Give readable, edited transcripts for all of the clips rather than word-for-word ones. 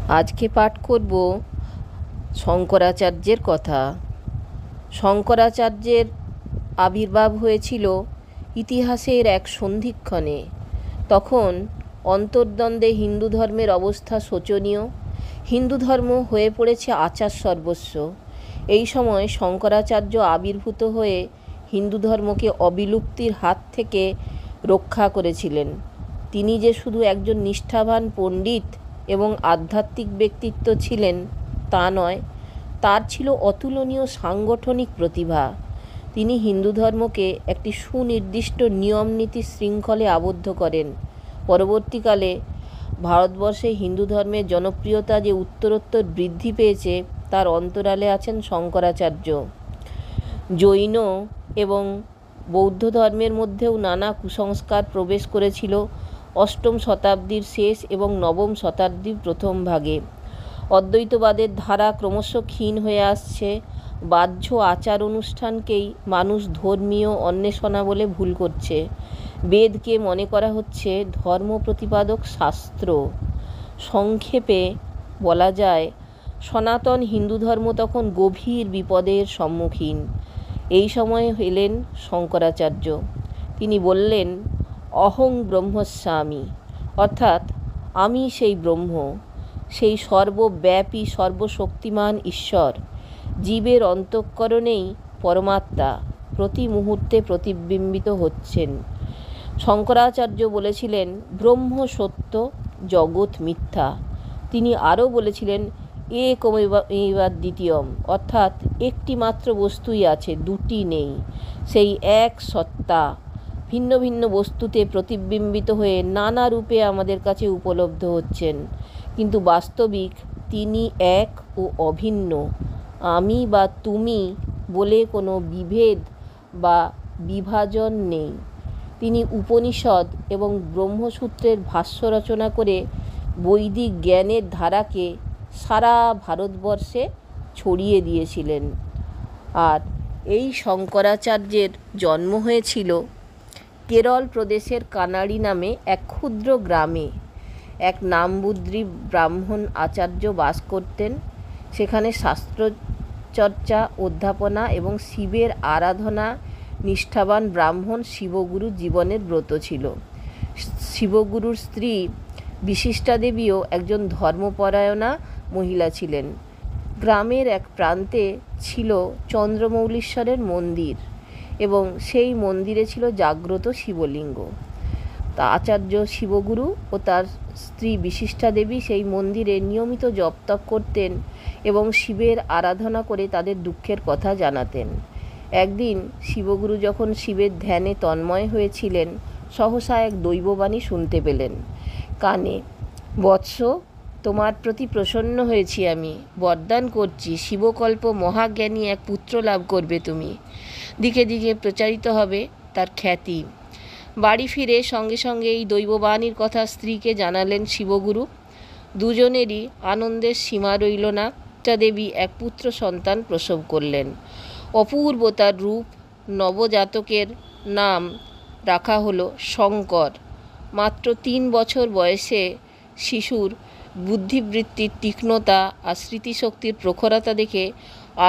আজকে পাঠ করব শঙ্করাচার্যের কথা। শঙ্করাচার্যের আবির্ভাব হয়েছিল ইতিহাসের এক সন্ধিক্ষণে। তখন অন্তর্দ্বন্দ্বে হিন্দু ধর্মের অবস্থা শোচনীয়। হিন্দু ধর্ম হয়ে পড়েছে আচার সর্বস্ব। এই সময় শঙ্করাচার্য আবির্ভূত হয়ে হিন্দু ধর্মকে অবিলুপ্তির হাত থেকে রক্ষা করেছিলেন। তিনি যে শুধু একজন নিষ্ঠাবান পণ্ডিত এবং আধ্যাত্মিক ব্যক্তিত্ব ছিলেন তা নয়, তার ছিল অতুলনীয় সাংগঠনিক প্রতিভা। তিনি হিন্দু ধর্মকে একটি সুনির্দিষ্ট নিয়ম নীতি শৃঙ্খলে আবদ্ধ করেন। পরবর্তীকালে ভারতবর্ষে হিন্দু ধর্মের জনপ্রিয়তা যে উত্তরোত্তর বৃদ্ধি পেয়েছে তার অন্তরালে আছেন শঙ্করাচার্য। জৈন এবং বৌদ্ধ ধর্মের মধ্যেও নানা কুসংস্কার প্রবেশ করেছিল অষ্টম শতাব্দীর শেষ এবং নবম শতাব্দীর প্রথম ভাগে। অদ্বৈতবাদের ধারা ক্রমশ ক্ষীণ হয়ে আসছে। বাহ্য আচার অনুষ্ঠানকেই মানুষ ধর্মীয় অন্বেষণা বলে ভুল করছে। বেদকে মনে করা হচ্ছে ধর্ম প্রতিপাদক শাস্ত্র। সংক্ষেপে বলা যায়, সনাতন হিন্দু ধর্ম তখন গভীর বিপদের সম্মুখীন। এই সময় এলেন শঙ্করাচার্য। তিনি বললেন, অহং ব্রহ্মস্বামী, অর্থাৎ আমি সেই ব্রহ্ম, সেই সর্বব্যাপী সর্বশক্তিমান ঈশ্বর। জীবের অন্তঃকরণেই পরমাত্মা প্রতি মুহূর্তে প্রতিবিম্বিত হচ্ছেন। শঙ্করাচার্য বলেছিলেন, ব্রহ্ম সত্য, জগৎ মিথ্যা। তিনি আরও বলেছিলেন, একমেবা দ্বিতীয়ম, অর্থাৎ একটি মাত্র বস্তুই আছে, দুটি নেই। সেই এক সত্তা ভিন্ন ভিন্ন বস্তুতে প্রতিবিম্বিত হয়ে নানা রূপে আমাদের কাছে উপলব্ধ হচ্ছেন, কিন্তু বাস্তবিক তিনি এক ও অভিন্ন। আমি বা তুমি বলে কোনো বিভেদ বা বিভাজন নেই। তিনি উপনিষদ এবং ব্রহ্মসূত্রের ভাষ্য রচনা করে বৈদিক জ্ঞানের ধারাকে সারা ভারতবর্ষে ছড়িয়ে দিয়েছিলেন। আর এই শঙ্করাচার্যের জন্ম হয়েছিল কেরল প্রদেশের কানাড়ি নামে এক ক্ষুদ্র গ্রামে। এক নামবুদ্রি ব্রাহ্মণ আচার্য বাস করতেন। সেখানে শাস্ত্রচর্চা, অধ্যাপনা এবং শিবের আরাধনা নিষ্ঠাবান ব্রাহ্মণ শিবগুরু জীবনের ব্রত ছিল। শিবগুরুর স্ত্রী বিশিষ্টা দেবীও একজন ধর্মপরায়ণা মহিলা ছিলেন। গ্রামের এক প্রান্তে ছিল চন্দ্রমৌলীশ্বরের মন্দির এবং সেই মন্দিরে ছিল জাগ্রত শিবলিঙ্গ। তা আচার্য শিবগুরু ও তার স্ত্রী বিশিষ্টা দেবী সেই মন্দিরে নিয়মিত জপ তপ করতেন এবং শিবের আরাধনা করে তাদের দুঃখের কথা জানাতেন। একদিন শিবগুরু যখন শিবের ধ্যানে তন্ময় হয়েছিলেন, সহসা এক দৈববাণী শুনতে পেলেন কানে, বৎস, তোমার প্রতি প্রসন্ন হয়েছি আমি, বরদান করছি, শিবকল্প মহাজ্ঞানী এক পুত্র লাভ করবে তুমি। দিকে দিকে প্রচারিত হবে তার খ্যাতি। বাড়ি ফিরে সঙ্গে সঙ্গে এই দৈববাণীর কথা স্ত্রীকে জানালেন শিবগুরু। দুজনেরই আনন্দের সীমা রইল না। দেবী এক পুত্র সন্তান প্রসব করলেন। অপূর্ব তার রূপ। নবজাতকের নাম রাখা হলো শঙ্কর। মাত্র 3 বছর বয়সে শিশুর বুদ্ধিবৃত্তির তীক্ষ্ণতা আর স্মৃতিশক্তির প্রখরতা দেখে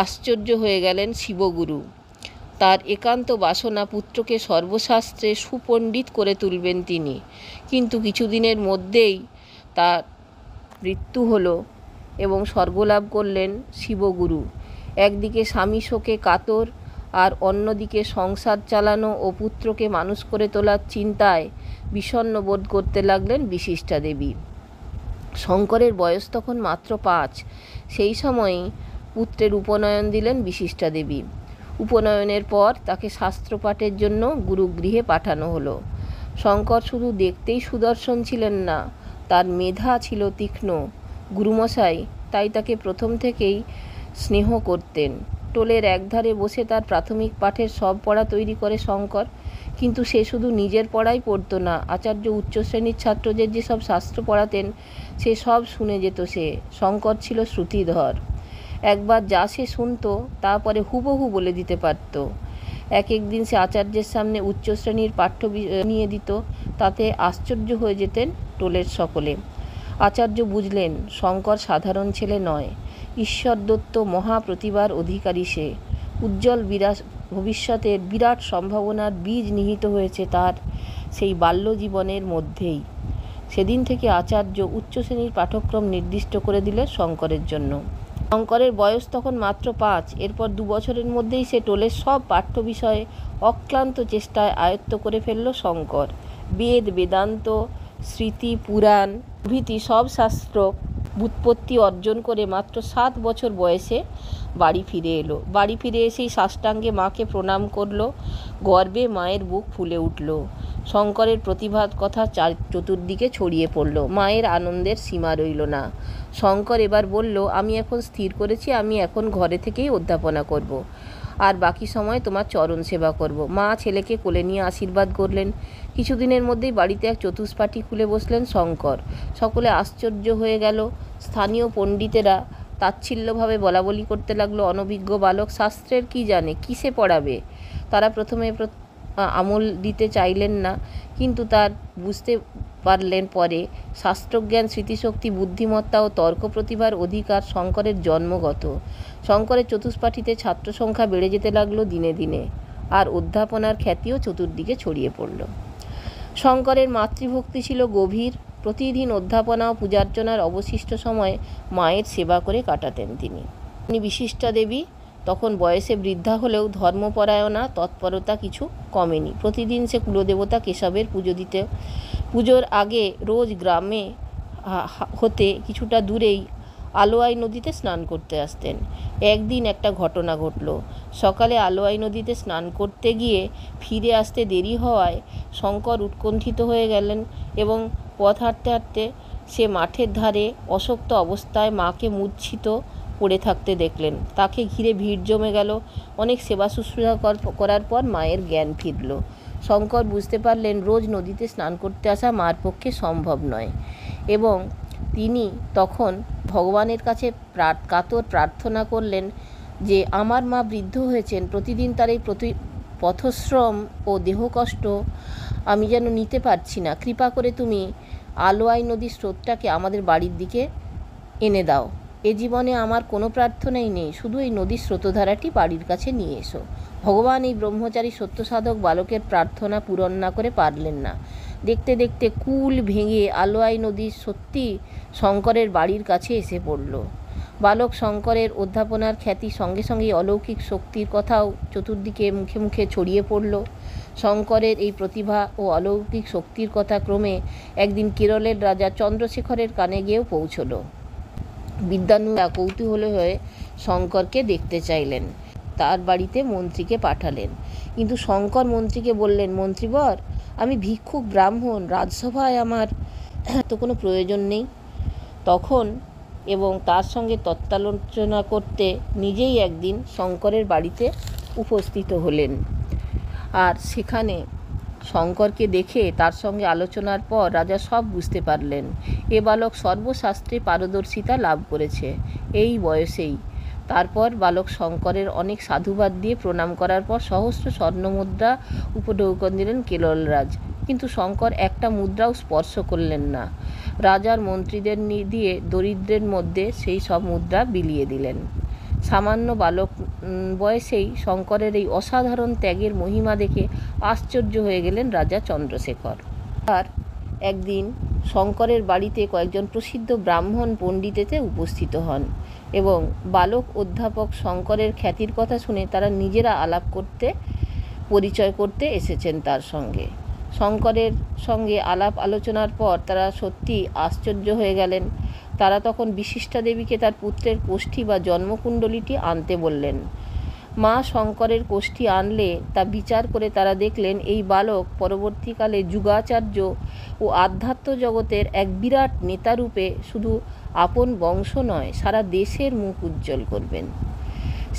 আশ্চর্য হয়ে গেলেন শিবগুরু। তার একান্ত বাসনা পুত্রকে সর্বশাস্ত্রে সুপণ্ডিত করে তুলবেন তিনি। কিন্তু কিছুদিনের মধ্যেই তার মৃত্যু হলো এবং স্বর্গলাভ করলেন শিবগুরু। একদিকে স্বামী শোকে কাতর, আর অন্যদিকে সংসার চালানো ও পুত্রকে মানুষ করে তোলার চিন্তায় বিষণ্ণ বোধ করতে লাগলেন বিশিষ্টা দেবী। শঙ্করের বয়স তখন মাত্র 5। সেই সময়ই পুত্রের উপনয়ন দিলেন বিশিষ্টা দেবী। উপনয়নের পর তাকে শাস্ত্রপাঠের জন্য গুরুগৃহে পাঠানো হলো। শঙ্কর শুধু দেখতেই সুদর্শন ছিলেন না, তার মেধা ছিল তীক্ষ্ণ। গুরুমশাই তাই তাকে প্রথম থেকেই স্নেহ করতেন। টোলের একধারে বসে তার প্রাথমিক পাঠের সব পড়া তৈরি করে শঙ্কর। কিন্তু সে শুধু নিজের পড়াই পড়তো না, আচার্য উচ্চ শ্রেণীর ছাত্রদের যেসব শাস্ত্র পড়াতেন সে সব শুনে যেত সে। শঙ্কর ছিল শ্রুতিধর। একবার যা সে শুনতো তারপরে হুবহু বলে দিতে পারত। এক একদিন সে আচার্যের সামনে উচ্চ শ্রেণীর পাঠ্য নিয়ে দিত। তাতে আশ্চর্য হয়ে যেতেন টোলের সকলে। আচার্য বুঝলেন শঙ্কর সাধারণ ছেলে নয়, ঈশ্বরদত্ত মহাপ্রতিভার অধিকারী সে। উজ্জ্বল ভবিষ্যতের বিরাট সম্ভাবনার বীজ নিহিত হয়েছে তার সেই বাল্যজীবনের মধ্যেই। সেদিন থেকে আচার্য উচ্চ শ্রেণীর পাঠ্যক্রম নির্দিষ্ট করে দিলেন শঙ্করের জন্য। শঙ্করের বয়স তখন মাত্র 5। এরপর 2 বছরের মধ্যেই সে টোলের সব পাঠ্য বিষয়ে অক্লান্ত চেষ্টায় আয়ত্ত করে ফেলল শঙ্কর। বেদ, বেদান্ত, স্মৃতি, পুরাণ প্রভৃতি সব শাস্ত্র ব্যুৎপত্তি অর্জন করে মাত্র 7 বছর বয়সে বাড়ি ফিরে এলো। বাড়ি ফিরে এসেই সাষ্টাঙ্গে মাকে প্রণাম করল। গর্বে মায়ের বুক ফুলে উঠল। শঙ্করের প্রতিভার কথা চতুর্দিকে ছড়িয়ে পড়ল। মায়ের আনন্দের সীমা রইল না। শঙ্কর এবার বলল, আমি এখন স্থির করেছি, আমি এখন ঘরে থেকেই অধ্যাপনা করব, আর বাকি সময় তোমার চরণ সেবা করব। মা ছেলেকে কোলে নিয়ে আশীর্বাদ করলেন। কিছুদিনের মধ্যেই বাড়িতে এক চতুষ্পাঠী খুলে বসলেন শঙ্কর। সকলে আশ্চর্য হয়ে গেল। স্থানীয় পণ্ডিতেরা তাচ্ছিল্যভাবে বলাবলি করতে লাগলো, অনভিজ্ঞ বালক শাস্ত্রের কি জানে, কিসে পড়াবে। তারা প্রথমে আমল দিতে চাইলেন না, কিন্তু তার বুঝতে পারলেন পরে শাস্ত্রজ্ঞান, স্মৃতিশক্তি, বুদ্ধিমত্তা ও তর্ক প্রতিভার অধিকার শঙ্করের জন্মগত। শঙ্করের চতুষ্পাঠীতে ছাত্র সংখ্যা বেড়ে যেতে লাগলো দিনে দিনে, আর অধ্যাপনার খ্যাতিও চতুর্দিকে ছড়িয়ে পড়ল। শঙ্করের মাতৃভক্তি ছিল গভীর। প্রতিদিন অধ্যাপনা ও পূজার্চনার অবশিষ্ট সময় মায়ের সেবা করে কাটাতেন তিনি। বিশিষ্টা দেবী তখন বয়সে বৃদ্ধা হলেও ধর্মপরায়ণা, তৎপরতা কিছু কমেনি। প্রতিদিন সে কুলদেবতা কেশবের পুজো দিতে। পুজোর আগে রোজ গ্রামে হতে কিছুটা দূরেই আলোয়াই নদীতে স্নান করতে আসতেন। একদিন একটা ঘটনা ঘটল। সকালে আলোয়াই নদীতে স্নান করতে গিয়ে ফিরে আসতে দেরি হওয়ায় শঙ্কর উৎকণ্ঠিত হয়ে গেলেন এবং পথ হাঁটতে হাঁটতে সে মাঠের ধারে অশক্ত অবস্থায় মাকে মূর্ছিত পড়ে থাকতে দেখলেন। তাকে ঘিরে ভিড় জমে গেল। অনেক সেবা শুশ্রূষা করার পর মায়ের জ্ঞান ফিরল। শঙ্কর বুঝতে পারলেন রোজ নদীতে স্নান করতে আসা মার পক্ষে সম্ভব নয়, এবং তিনি তখন ভগবানের কাছে কাতর প্রার্থনা করলেন যে আমার মা বৃদ্ধ হয়েছেন, প্রতিদিন তার এই পথশ্রম ও দেহকষ্ট আমি যেন নিতে পারছি না। কৃপা করে তুমি আলোয়াই নদীর স্রোতটাকে আমাদের বাড়ির দিকে এনে দাও। এ জীবনে আমার কোনো প্রার্থনাই নেই, শুধু এই নদীর স্রোতধারাটি বাড়ির কাছে নিয়ে এসো। ভগবান এই ব্রহ্মচারী সত্যসাধক বালকের প্রার্থনা পূরণ না করে পারলেন না। দেখতে দেখতে কুল ভেঙে আলোয়াই নদী সত্যি শঙ্করের বাড়ির কাছে এসে পড়ল। বালক শঙ্করের অধ্যাপনার খ্যাতি সঙ্গে সঙ্গে অলৌকিক শক্তির কথাও চতুর্দিকে মুখে মুখে ছড়িয়ে পড়ল। শঙ্করের এই প্রতিভা ও অলৌকিক শক্তির কথা ক্রমে একদিন কেরলের রাজা চন্দ্রশেখরের কানে গিয়েও পৌঁছল। বিদ্যানুরা কৌতূহলী হয়ে শঙ্করকে দেখতে চাইলেন। তার বাড়িতে মন্ত্রীকে পাঠালেন, কিন্তু শঙ্কর মন্ত্রীকে বললেন, মন্ত্রীবর, আমি ভিক্ষুক ব্রাহ্মণ, রাজসভায় আমার তো কোনো প্রয়োজন নেই। তখন এবং তার সঙ্গে তত্ত্বালোচনা করতে নিজেই একদিন শঙ্করের বাড়িতে উপস্থিত হলেন। আর সেখানে শঙ্করকে দেখে তার সঙ্গে আলোচনার পর রাজা সব বুঝতে পারলেন। এ বালক সর্বশাস্ত্রে পারদর্শিতা লাভ করেছে এই বয়সেই। তারপর বালক শঙ্করের অনেক সাধুবাদ দিয়ে প্রণাম করার পর সহস্র স্বর্ণমুদ্রা উপঢৌকন দিলেন কেরলরাজ, কিন্তু শঙ্কর একটা মুদ্রাও স্পর্শ করলেন না। রাজার মন্ত্রীদের দিয়ে দরিদ্রের মধ্যে সেই সব মুদ্রা বিলিয়ে দিলেন। সামান্য বালক বয়সেই শঙ্করের এই অসাধারণ ত্যাগের মহিমা দেখে আশ্চর্য হয়ে গেলেন রাজা চন্দ্রশেখর। আর একদিন শঙ্করের বাড়িতে কয়েকজন প্রসিদ্ধ ব্রাহ্মণ পণ্ডিতেতে উপস্থিত হন এবং বালক অধ্যাপক শঙ্করের খ্যাতির কথা শুনে তারা নিজেরা আলাপ করতে, পরিচয় করতে এসেছেন তার সঙ্গে। শঙ্করের সঙ্গে আলাপ আলোচনার পর তারা সত্যি আশ্চর্য হয়ে গেলেন। তারা তখন বিশিষ্টা দেবীকে তার পুত্রের কোষ্ঠী বা জন্মকুণ্ডলীটি আনতে বললেন। মা শঙ্করের কোষ্ঠী আনলে তা বিচার করে তারা দেখলেন এই বালক পরবর্তীকালে যুগাচার্য ও আধ্যাত্ম জগতের এক বিরাট নেতারূপে শুধু আপন বংশ নয়, সারা দেশের মুখ উজ্জ্বল করবেন।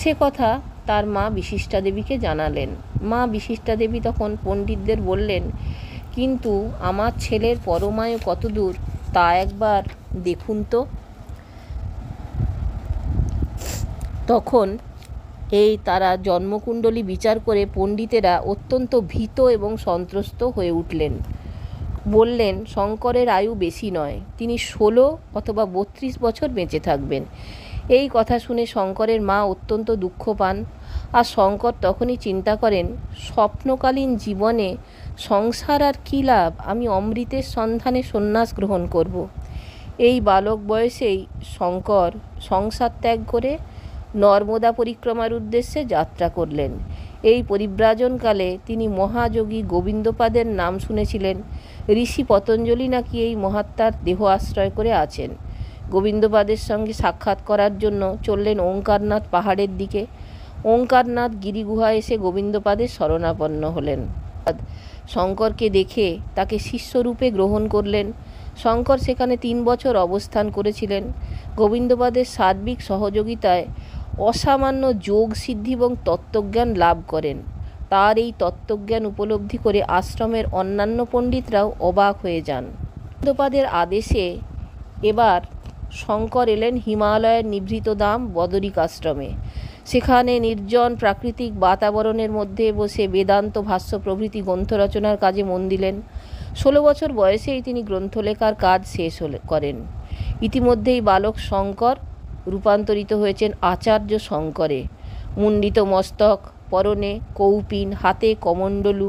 সে কথা তার মা বিশিষ্টা দেবীকে জানালেন। মা বিশিষ্টা দেবী তখন পণ্ডিতদের বললেন, কিন্তু আমার ছেলের পরমায়ু কতদূর তা একবার দেখুন তো। তখন তারা জন্মকুণ্ডলী বিচার করে পণ্ডিতেরা অত্যন্ত ভীত এবং সন্ত্রস্ত হয়ে উঠলেন। বললেন শঙ্করের আয়ু বেশি নয়, তিনি 16 অথবা 32 বছর বেঁচে থাকবেন। এই কথা শুনে শঙ্করের মা অত্যন্ত দুঃখ পান। আর শঙ্কর তখনই চিন্তা করেন, স্বপ্নকালীন জীবনে সংসার আর কী লাভ, আমি অমৃতের সন্ধানে সন্ন্যাস গ্রহণ করব। এই বালক বয়সেই শঙ্কর সংসার ত্যাগ করে নর্মদা পরিক্রমার উদ্দেশ্যে যাত্রা করলেন। এই পরিব্রাজনকালে তিনি মহাযোগী গোবিন্দপাদের নাম শুনেছিলেন। ঋষি পতঞ্জলি নাকি এই মহাত্মার দেহ আশ্রয় করে আছেন। গোবিন্দপাদের সঙ্গে সাক্ষাৎ করার জন্য চললেন ওঙ্কারনাথ পাহাড়ের দিকে। ওঙ্কারনাথ গিরিগুহায় এসে গোবিন্দপাদের শরণাপন্ন হলেন। শঙ্করকে দেখে তাকে শিষ্যরূপে গ্রহণ করলেন। শঙ্কর সেখানে 3 বছর অবস্থান করেছিলেন। গোবিন্দপাদের সার্বিক সহযোগিতায় অসামান্য যোগ সিদ্ধি এবং তত্ত্বজ্ঞান লাভ করেন। তার এই তত্ত্বজ্ঞান উপলব্ধি করে আশ্রমের অন্যান্য পণ্ডিতরাও অবাক হয়ে যান। গোবিন্দপাদের আদেশে এবার শঙ্কর এলেন হিমালয়ের নিভৃতধাম বদরিক আশ্রমে। সেখানে নির্জন প্রাকৃতিক বাতাবরণের মধ্যে বসে বেদান্ত ভাষ্য প্রভৃতি গ্রন্থ রচনার কাজে মন দিলেন। 16 বছর বয়সেই তিনি গ্রন্থ লেখার কাজ শেষ করেন। ইতিমধ্যেই বালক শঙ্কর রূপান্তরিত হয়েছেন আচার্য শঙ্করে। মুণ্ডিত মস্তক, পরনে কৌপিন, হাতে কমণ্ডলু,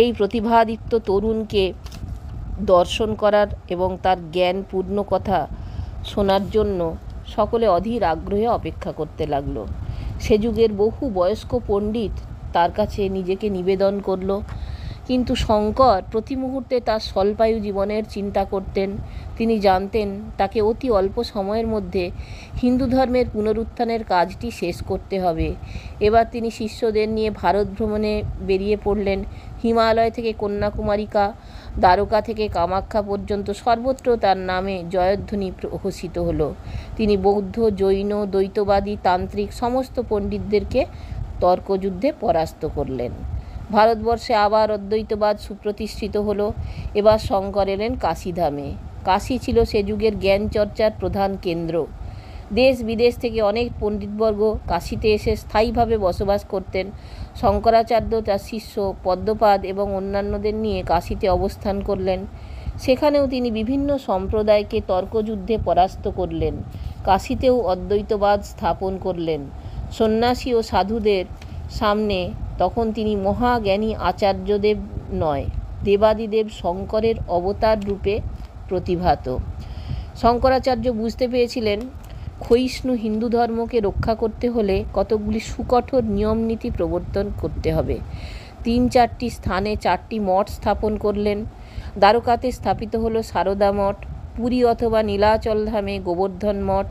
এই প্রতিভাদীপ্ত তরুণকে দর্শন করার এবং তার জ্ঞানপূর্ণ কথা শোনার জন্য সকলে অধীর আগ্রহে অপেক্ষা করতে লাগলো। সে যুগের বহু বয়স্ক পণ্ডিত তার কাছে নিজেকে নিবেদন করল, কিন্তু শঙ্কর প্রতি মুহূর্তে তার স্বল্পায়ু জীবনের চিন্তা করতেন। তিনি জানতেন তাকে অতি অল্প সময়ের মধ্যে হিন্দু ধর্মের পুনরুত্থানের কাজটি শেষ করতে হবে। এবার তিনি শিষ্যদের নিয়ে ভারত ভ্রমণে বেরিয়ে পড়লেন। হিমালয় থেকে কন্যাকুমারিকা, দ্বারকা থেকে কামাখ্যা পর্যন্ত সর্বত্র তার নামে জয়ধ্বনি প্রহসিত হলো। তিনি বৌদ্ধ, জৈন, দ্বৈতবাদী, তান্ত্রিক সমস্ত পণ্ডিতদেরকে তর্কযুদ্ধে পরাস্ত করলেন। ভারতবর্ষে আবার অদ্বৈতবাদ সুপ্রতিষ্ঠিত হলো। এবার শঙ্কর এলেন কাশীধামে। কাশী ছিল সে যুগের জ্ঞান চর্চার প্রধান কেন্দ্র। দেশ বিদেশ থেকে অনেক পণ্ডিতবর্গ কাশীতে এসে স্থায়ীভাবে বসবাস করতেন। শঙ্করাচার্য তার শিষ্য পদ্মপাদ এবং অন্যান্যদের নিয়ে কাশীতে অবস্থান করলেন। সেখানেও তিনি বিভিন্ন সম্প্রদায়কে তর্কযুদ্ধে পরাস্ত করলেন। কাশীতেও অদ্বৈতবাদ স্থাপন করলেন। সন্ন্যাসী ও সাধুদের সামনে তখন তিনি মহাজ্ঞানী আচার্যদেব নয়, দেবাদিদেব শঙ্করের অবতার রূপে প্রতিভাত। শঙ্করাচার্য বুঝতে পেরেছিলেন ক্ষয়িষ্ণু হিন্দু ধর্মকে রক্ষা করতে হলে কতকগুলি সুকঠোর নিয়মনীতি প্রবর্তন করতে হবে। 3-4টি স্থানে 4টি মঠ স্থাপন করলেন। দ্বারকাতে স্থাপিত হলো সারদা মঠ, পুরী অথবা নীলাচল ধামে গোবর্ধন মঠ,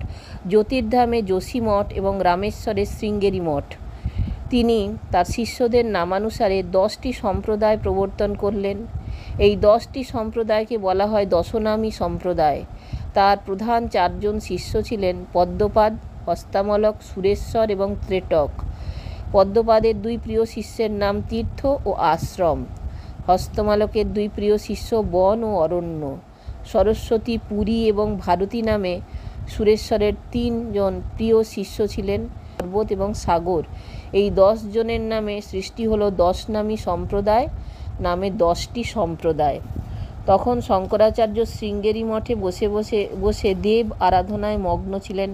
জ্যোতির্ধামে যোশী মঠ এবং রামেশ্বরে শৃঙ্গেরি মঠ। তিনি তার শিষ্যদের নামানুসারে 10টি সম্প্রদায় প্রবর্তন করলেন। এই 10টি সম্প্রদায়কে বলা হয় দশনামী সম্প্রদায়। তার প্রধান 4 জন শিষ্য ছিলেন পদ্মপাদ, হস্তামলক, সুরেশ্বর এবং ত্রেটক। পদ্মপাদের 2 প্রিয় শিষ্যের নাম তীর্থ ও আশ্রম। হস্তমালকের 2 প্রিয় শিষ্য বন ও অরণ্য। সরস্বতী, পুরী এবং ভারতী নামে সুরেশ্বরের 3 জন প্রিয় শিষ্য ছিলেন পর্বত এবং সাগর। এই 10 জনের নামে সৃষ্টি হলো 10 নামী সম্প্রদায়, নামে 10টি সম্প্রদায়। তখন শঙ্করাচার্য শৃঙ্গেরি মঠে বসে দেব আরাধনায় মগ্ন ছিলেন।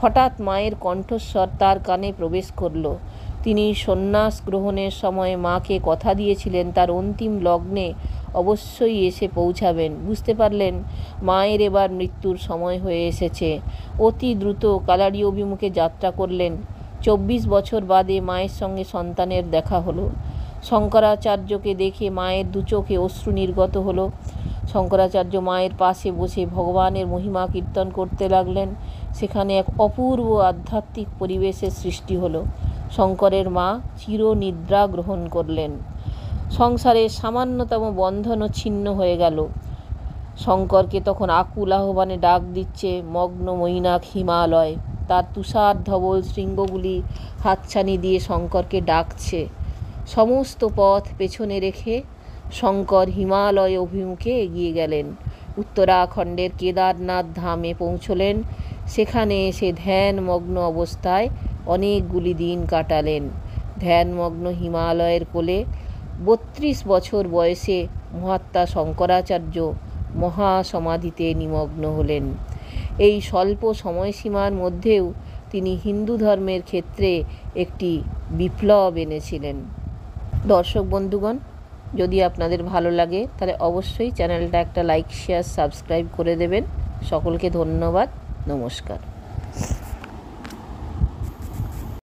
হঠাৎ মায়ের কণ্ঠস্বর তার কানে প্রবেশ করল। তিনি সন্ন্যাস গ্রহণের সময় মাকে কথা দিয়েছিলেন তার অন্তিম লগ্নে অবশ্যই এসে পৌঁছাবেন। বুঝতে পারলেন মায়ের এবার মৃত্যুর সময় হয়ে এসেছে। অতি দ্রুত কালাড়ি অভিমুখে যাত্রা করলেন। 24 বছর বাদে মায়ের সঙ্গে সন্তানের দেখা হলো। শঙ্করাচার্যকে দেখে মায়ের 2 চোখে অশ্রু নির্গত হলো। শঙ্করাচার্য মায়ের পাশে বসে ভগবানের মহিমা কীর্তন করতে লাগলেন। সেখানে এক অপূর্ব আধ্যাত্মিক পরিবেশের সৃষ্টি হলো। শঙ্করের মা চিরনিদ্রা গ্রহণ করলেন। সংসারের সামান্যতম বন্ধনও ছিন্ন হয়ে গেল। শঙ্করকে তখন আকুল আহ্বানে ডাক দিচ্ছে মগ্ন মৈনাক হিমালয়। তার তুষার ধবল শৃঙ্গগুলি হাতছানি দিয়ে শঙ্করকে ডাকছে। সমস্ত পথ পেছনে রেখে শঙ্কর হিমালয় অভিমুখে এগিয়ে গেলেন। উত্তরাখণ্ডের কেদারনাথ ধামে পৌঁছলেন। সেখানে এসে ধ্যানমগ্ন অবস্থায় অনেকগুলি দিন কাটালেন। ধ্যানমগ্ন হিমালয়ের কোলে 32 বছর বয়সে মহাত্মা শঙ্করাচার্য মহাসমাধিতে নিমগ্ন হলেন। এই স্বল্প সময়সীমার মধ্যেও তিনি হিন্দু ধর্মের ক্ষেত্রে একটি বিপ্লব এনেছিলেন। দর্শক বন্ধুগণ, যদি আপনাদের ভালো লাগে তাহলে অবশ্যই চ্যানেলটা একটা লাইক, শেয়ার, সাবস্ক্রাইব করে দেবেন। সকলকে ধন্যবাদ। নমস্কার।